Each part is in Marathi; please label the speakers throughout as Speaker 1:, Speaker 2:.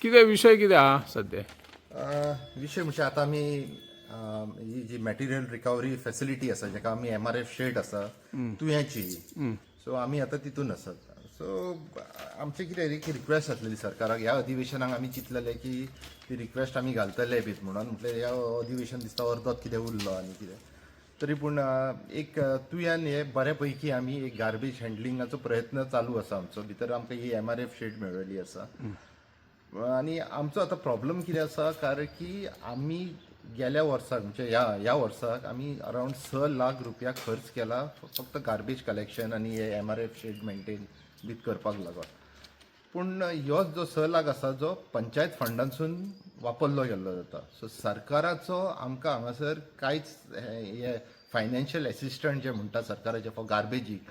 Speaker 1: कितें विशय कितें आहा सध्या?
Speaker 2: विशय म्हणजे आता आमी ही जी मॅटेरियल रिकवरी फॅसिलिटी आसा जेका आमी MRF शेड आसा तुयेची सो आमी आतां तितून आसात. सो आमचे कितें एक रिक्वेस्ट आसलेली सरकाराक ह्या अधिवेशनाक आमी चिंतलेले की ती रिक्वेस्ट आमी घालतले बीत म्हणून म्हटल्यार ह्या अधिवेशन दिसता अर्दोच कितें उरलो आनी कितें तरी पूण एक तुयन हे बऱ्यापैकी आमी एक गार्बेज हँडलिंगाचो प्रयत्न चालू आसा आमचो भितर आमकां ही MRF शेड मेळ्ळी आसा. आणि आमचो आता प्रॉब्लेम कितें आसा कारण की आमी गेल्या वर्साक म्हणजे ह्या वर्साक आमी अरावंड 6 लाख रुपया खर्च केला फक्त गार्बेज कलेक्शन आणि हे MRF शेड मेंटेन बीत करपाक लागून. पूण ह्यो जो 6 लाख आसा जो पंचायत फंडांसून वापरलो गेल्लो जाता. सो सरकाराचो आमकां हांगासर कांयच हे फायनान्शियल एसिस्टंट जे म्हणटा सरकाराचे फॉर गार्बेजीक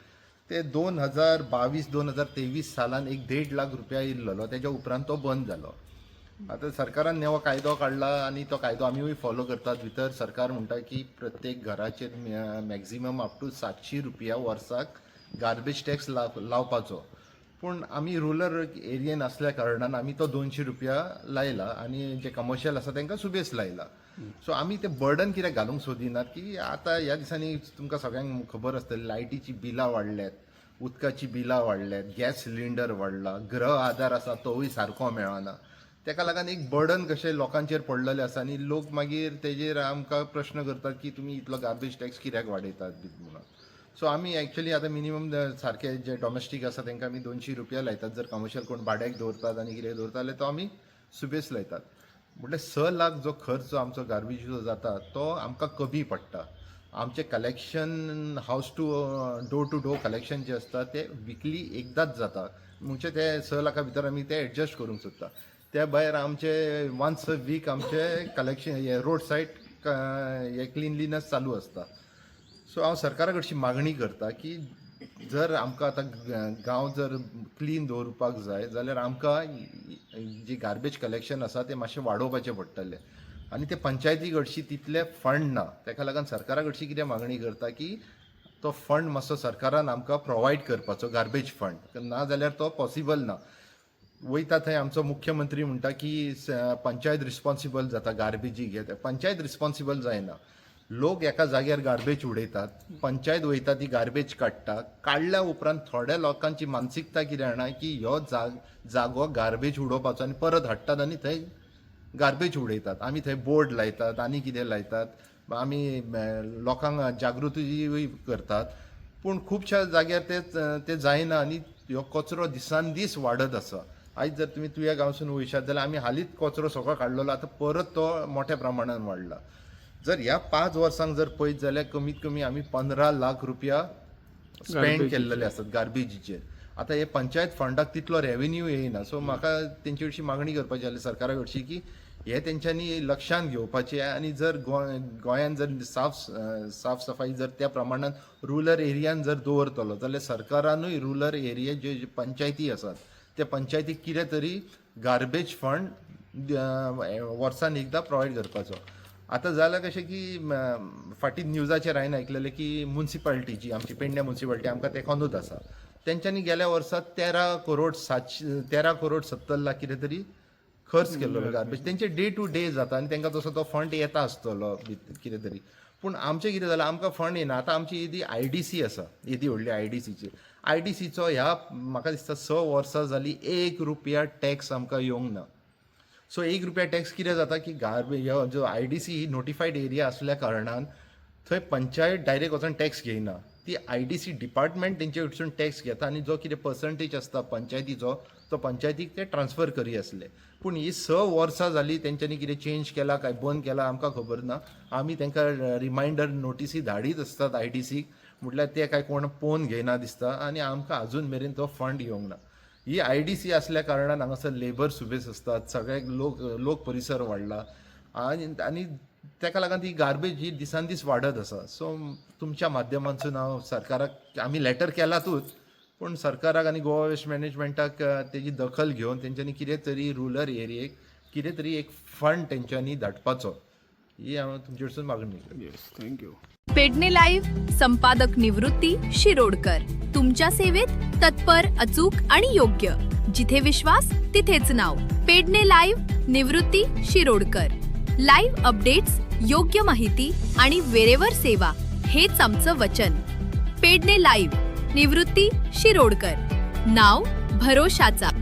Speaker 2: ते 2022-2023 सालान एक 1.5 लाख रुपया इल्लो त्याच्या उपरांत तो बंद जालो. आता सरकारान नवो कायदो काडला आणि तो कायदो आमीय फॉलो करतात. भितर सरकार म्हणटा की प्रत्येक घराचेर मॅक्झिमम अप टू 700 रुपया वर्साक गार्बेज टॅक्स लावपाचो. पूण आमी रुरल एरियेन असल्या कारणान आमी तो 200 रुपया लायला आणि जे कमर्शियल आसा तांकां सुबेस लायला. सो आमी ते बर्डन कित्याक घालूंक सोदिनात की आतां ह्या दिसांनी तुमकां सगळ्यांक खबर आसतली लायटीची बिलां वाडल्यात, उदकाची बिलां वाडल्यात, गॅस सिलिंडर वाडला, गृह आधार आसा तोवूय सारको मेळना. तेका लागून एक बर्डन कशें लोकांचेर पडलेलें आसा आनी लोक मागीर तेजेर आमकां प्रश्न करतात की तुमी इतलो गार्बेज टॅक्स कित्याक वाडयतात बी म्हणून. सो आमी एक्चुअली आतां मिनिमम सारके जे डॉमेस्टीक आसा तांकां आमी 200 रुपया लायतात. जर कमर्शियल कोण भाड्याक दवरतात आनी कितें दवरता जाल्यार तो आमी सुबेस लायतात. म्हटल्यार 6 लाख जो खर्च आमचो गार्बेजीचो जाता तो आमकां कमी पडटा. आमचे कलेक्शन हावस टू डोर कलेक्शन जे आसता ते विकली एकदांच जाता. म्हणजे ते 6 लाखा भितर आमी ते एडजस्ट करूंक सोदता. त्या भायर आमचे वन्स अ वीक आमचे कलेक्शन हे रोड सायड हे क्लिनलीनस चालू आसता. सो हांव सरकारा कडची मागणी करता की जर आमकां आतां गांव जर क्लीन दवरपाक जाय जाल्यार आमकां जी गार्बेज कलेक्शन आसा तें मातशें वाडोवपाचें पडटलें आनी ते पंचायती कडची तितले फंड ना. ताका लागून सरकारा कडची कितें मागणी करता की तो फंड मातसो सरकारान आमकां प्रोवायड करपाचो गार्बेज फंड. ना जाल्यार तो पॉसिबल ना. वयता थंय आमचो मुख्यमंत्री म्हणटा की पंचायत रिस्पॉन्सिबल जाता गार्बेजीक घेता. पंचायत रिस्पॉन्सिबल जायना. लोक एका जाग्यार गार्बेज उडयतात, पंचायत वयता ती गार्बेज काडटा. काडल्या उपरांत थोड्या लोकांची मानसिकता कितें जाणा की ह्यो जागो गार्बेज उडोवपाचो आनी परत हाडटात आनी थंय गार्बेज उडयतात. आमी थंय बोर्ड लायतात आनी कितें लायतात. आमी लोकांक जागृती करतात. पूण खुबश्या जाग्यार ते जायना आनी ह्यो कचरो दिसान दीस वाडत आसा. आयज जर तुमी तुया गांवसून वयशात जाल्यार आमी हालींच कचरो सगळो काडलेलो आतां परत तो मोठ्या प्रमाणान वाडला. जर ह्या 5 वर्सांक जर पळयत जाल्यार कमीत कमी आमी 15 लाख रुपया स्पेंड केल्लेले आसात गार्बेजीचेर. आतां हे पंचायत फंडाक तितलो रेव्हेन्यू येयना. सो म्हाका तेंचे कडची मागणी करपाची आसली सरकारा कडची की हे तेंच्यांनी लक्षांत घेवपाचें आनी जर गोंयांत जर साफ सफाई जर त्या प्रमाणान रुरल एरियान जर दवरतलो जाल्यार सरकारानूय रुरल एरिया जे पंचायती आसात त्या पंचायतीक कितें तरी गार्बेज फंड वर्सान एकदां प्रोवायड करपाचो. आतां जालां कशें की फाटीं न्यूजाचेर हांवें आयकलेलें की म्युन्सिपालिटी जी आमची पेडण्या म्युन्सिपालिटी आमकां तेकोनूच आसा तेंच्यांनी गेल्या वर्सा 13 करोड 70 लाख कितें तरी खर्च केल्लो गार्बेज. तेंचे डे टू डे जाता आनी तांकां तसो तो फंड येता आसतलो कितें तरी. पूण आमचें कितें जालां आमकां फंड येना. आतां आमची येदी IDC आसा येदी व्हडली IDCची IDCचो ह्या म्हाका दिसता 6 वर्सां जालीं 1 रुपया टॅक्स आमकां येवंक ना. सो 1 रुपया टॅक्स कितें जाता की गार्बेज जो IDC ही नोटिफायड एरिया असल्या कारणान थंय पंचायत डायरेक्ट वचून टॅक्स घेयना. ती IDC डिपार्टमेंट तेंचे कडसून टॅक्स घेता आनी जो कितें पर्संटेज आसता पंचायतीचो तो पंचायतीक ते ट्रान्सफर करी आसले. पूण ही 6 वर्सां जालीं तेंच्यांनी कितें चेंज केला काय बंद केला आमकां खबर ना. आमी तांकां रिमांयडर नोटिसी धाडीत आसतात IDCक म्हटल्यार ते काय कोण पळोवन घेयना दिसता आनी आमकां अजून मेरेन तो फंड येवंक ना. ही IDC असल्या कारणान हांगासर लेबर सुबेस आसतात. सगळे लोक परिसर वाडला आनी ताका लागून ती गार्बेज ही दिसान दीस वाडत आसा. सो तुमच्या माध्यमांतसून हांव सरकाराक आमी लेटर केलातूच पूण सरकाराक आनी गोवा वेस्ट मॅनेजमेंटाक तेजी दखल घेवन तेंच्यांनी कितें तरी रुरल एरियेक कितें तरी एक फंड तेंच्यांनी धाडपाचो ही हांव तुमचे कडसून मागणी करता.
Speaker 1: Yes, thank you. पेडणे लाईव्ह संपादक निवृत्ती शिरोडकर. तुमच्या सेवेत तत्पर, अचूक आणि योग्य. जिथे विश्वास तिथेच नाव. पेडणे लाईव्ह निवृत्ती शिरोडकर. लाईव्ह अपडेट्स, योग्य माहिती आणि वेळेवर सेवा हेच आमचं वचन. पेडणे लाईव्ह निवृत्ती शिरोडकर. नाव भरोशाचा.